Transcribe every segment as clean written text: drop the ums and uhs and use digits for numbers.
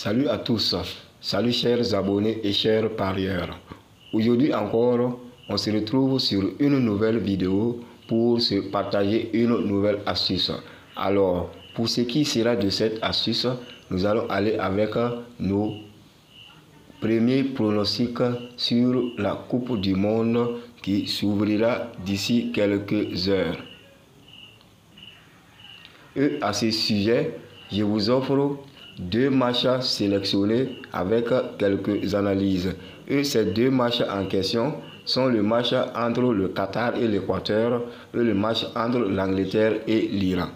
Salut à tous, salut chers abonnés et chers parieurs. Aujourd'hui encore, on se retrouve sur une nouvelle vidéo pour se partager une nouvelle astuce. Alors, pour ce qui sera de cette astuce, nous allons aller avec nos premiers pronostics sur la Coupe du Monde qui s'ouvrira d'ici quelques heures. Et à ce sujet, je vous offre deux matchs sélectionnés avec quelques analyses. Et ces deux matchs en question sont le match entre le Qatar et l'Équateur et le match entre l'Angleterre et l'Iran.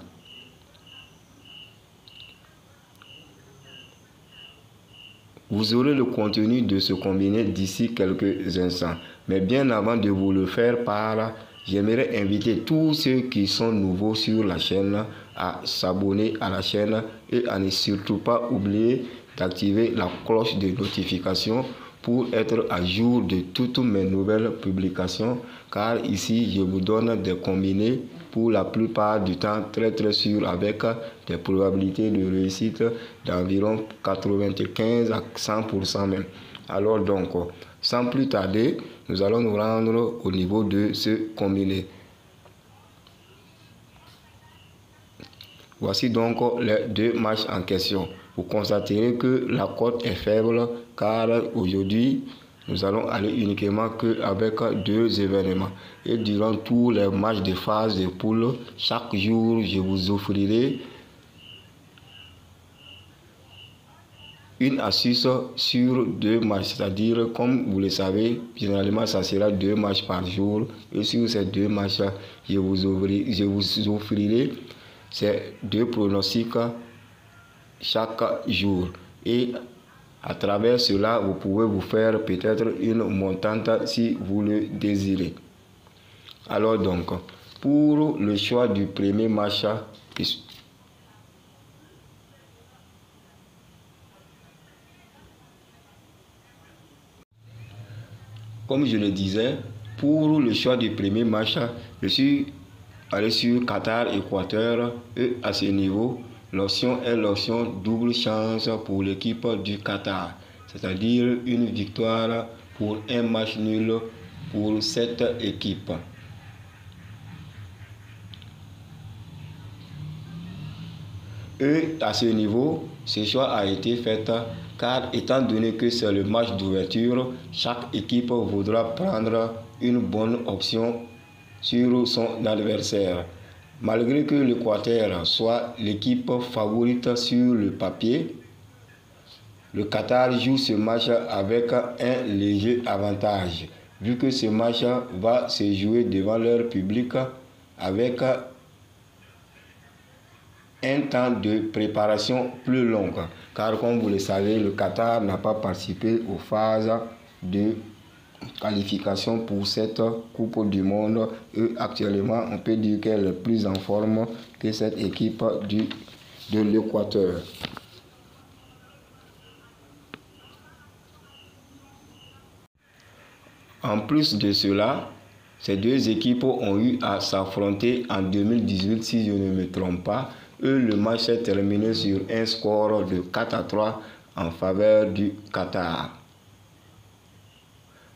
Vous aurez le contenu de ce combiné d'ici quelques instants. Mais bien avant de vous le faire part, j'aimerais inviter tous ceux qui sont nouveaux sur la chaîne à s'abonner à la chaîne et à ne surtout pas oublier d'activer la cloche de notification pour être à jour de toutes mes nouvelles publications, car ici je vous donne des combinés pour la plupart du temps très sûrs avec des probabilités de réussite d'environ 95 à 100% même. Alors donc, sans plus tarder, nous allons nous rendre au niveau de ce combiné. Voici donc les deux matchs en question. Vous constaterez que la cote est faible car aujourd'hui, nous allons aller uniquement avec deux événements. Et durant tous les matchs de phase de poule, chaque jour, je vous offrirai une astuce sur deux matchs. C'est-à-dire, comme vous le savez, généralement, ça sera deux matchs par jour. Et sur ces deux matchs, je vous offrirai ces deux pronostics chaque jour. Et à travers cela, vous pouvez vous faire peut-être une montante si vous le désirez. Alors donc, pour le choix du premier match, comme je le disais, pour le choix du premier match, je suis allé sur Qatar-Équateur et à ce niveau, l'option est l'option double chance pour l'équipe du Qatar, c'est-à-dire une victoire pour un match nul pour cette équipe. Et à ce niveau, ce choix a été fait car étant donné que c'est le match d'ouverture, chaque équipe voudra prendre une bonne option sur son adversaire. Malgré que l'Équateur soit l'équipe favorite sur le papier, le Qatar joue ce match avec un léger avantage, vu que ce match va se jouer devant leur public avec un temps de préparation plus long, car comme vous le savez, le Qatar n'a pas participé aux phases de qualification pour cette Coupe du Monde et actuellement on peut dire qu'elle est plus en forme que cette équipe de l'Équateur. En plus de cela, ces deux équipes ont eu à s'affronter en 2018 si je ne me trompe pas. Et le match s'est terminé sur un score de 4-3 en faveur du Qatar.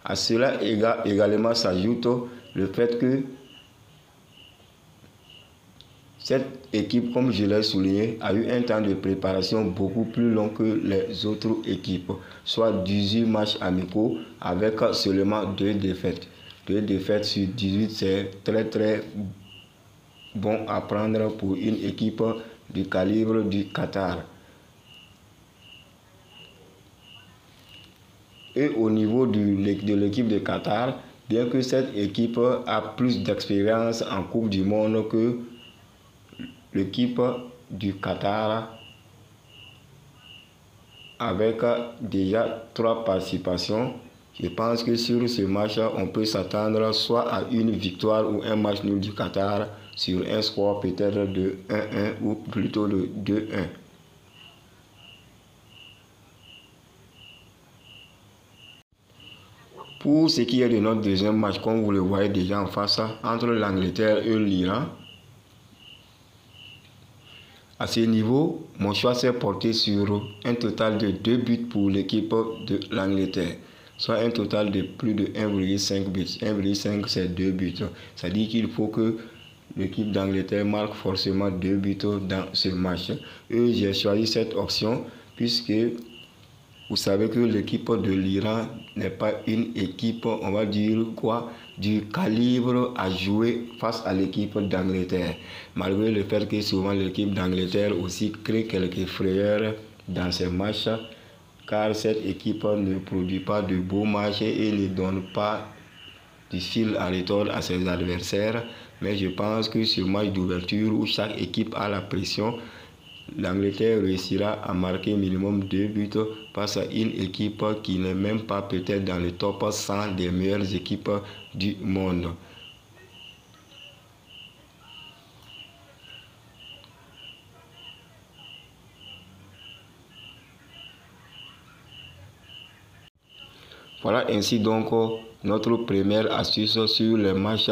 À cela également s'ajoute le fait que cette équipe, comme je l'ai souligné, a eu un temps de préparation beaucoup plus long que les autres équipes, soit 18 matchs amicaux avec seulement 2 défaites. 2 défaites sur 18, c'est très bon à prendre pour une équipe du calibre du Qatar. Et au niveau de l'équipe de Qatar, bien que cette équipe a plus d'expérience en Coupe du Monde que l'équipe du Qatar, avec déjà 3 participations, je pense que sur ce match, on peut s'attendre soit à une victoire ou un match nul du Qatar sur un score peut-être de 1-1 ou plutôt de 2-1. Pour ce qui est de notre deuxième match, comme vous le voyez déjà en face, entre l'Angleterre et l'Iran, À ce niveau, mon choix s'est porté sur un total de 2 buts pour l'équipe de l'Angleterre, soit un total de plus de 1,5 buts. 1,5 c'est 2 buts. Ça dit qu'il faut que l'équipe d'Angleterre marque forcément 2 buts dans ce match. Et j'ai choisi cette option puisque vous savez que l'équipe de l'Iran n'est pas une équipe, on va dire quoi, du calibre à jouer face à l'équipe d'Angleterre. Malgré le fait que souvent l'équipe d'Angleterre aussi crée quelques frayeurs dans ces matchs, car cette équipe ne produit pas de beaux matchs et ne donne pas du fil à retordre à ses adversaires. Mais je pense que ce match d'ouverture où chaque équipe a la pression, l'Angleterre réussira à marquer minimum 2 buts face à une équipe qui n'est même pas peut-être dans le top 100 des meilleures équipes du monde. Voilà ainsi donc notre première astuce sur les matchs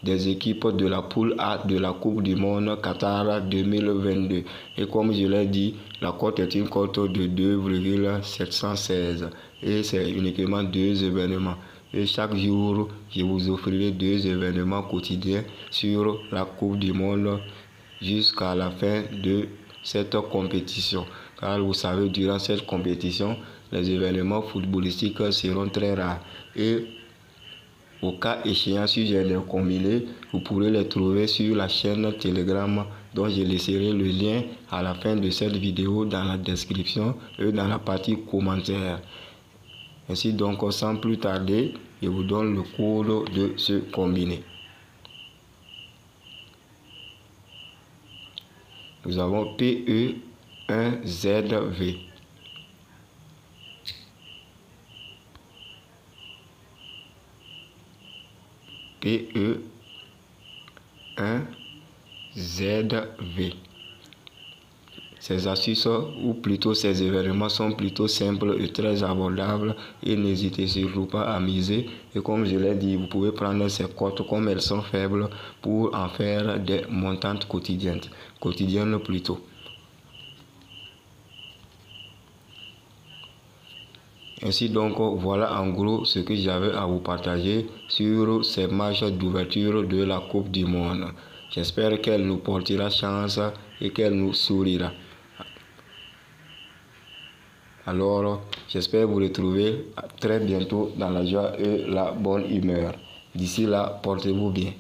des équipes de la poule A de la Coupe du Monde Qatar 2022. Et comme je l'ai dit, la cote est une cote de 2,716 et c'est uniquement 2 événements. Et chaque jour, je vous offrirai 2 événements quotidiens sur la Coupe du Monde jusqu'à la fin de cette compétition. Car vous savez, durant cette compétition, les événements footballistiques seront très rares. Et au cas échéant, si j'ai les combinés, vous pourrez les trouver sur la chaîne Telegram dont je laisserai le lien à la fin de cette vidéo dans la description et dans la partie commentaires. Ainsi donc, sans plus tarder, je vous donne le code de ce combiné. Nous avons PE1ZV. PE1ZV. Ces astuces, ou plutôt ces événements, sont plutôt simples et très abordables et n'hésitez surtout pas à miser. Et comme je l'ai dit, vous pouvez prendre ces cotes comme elles sont faibles pour en faire des montantes quotidiennes plutôt. Ainsi donc, voilà en gros ce que j'avais à vous partager sur ces matchs d'ouverture de la Coupe du Monde. J'espère qu'elle nous portera chance et qu'elle nous sourira. Alors, j'espère vous retrouver très bientôt dans la joie et la bonne humeur. D'ici là, portez-vous bien.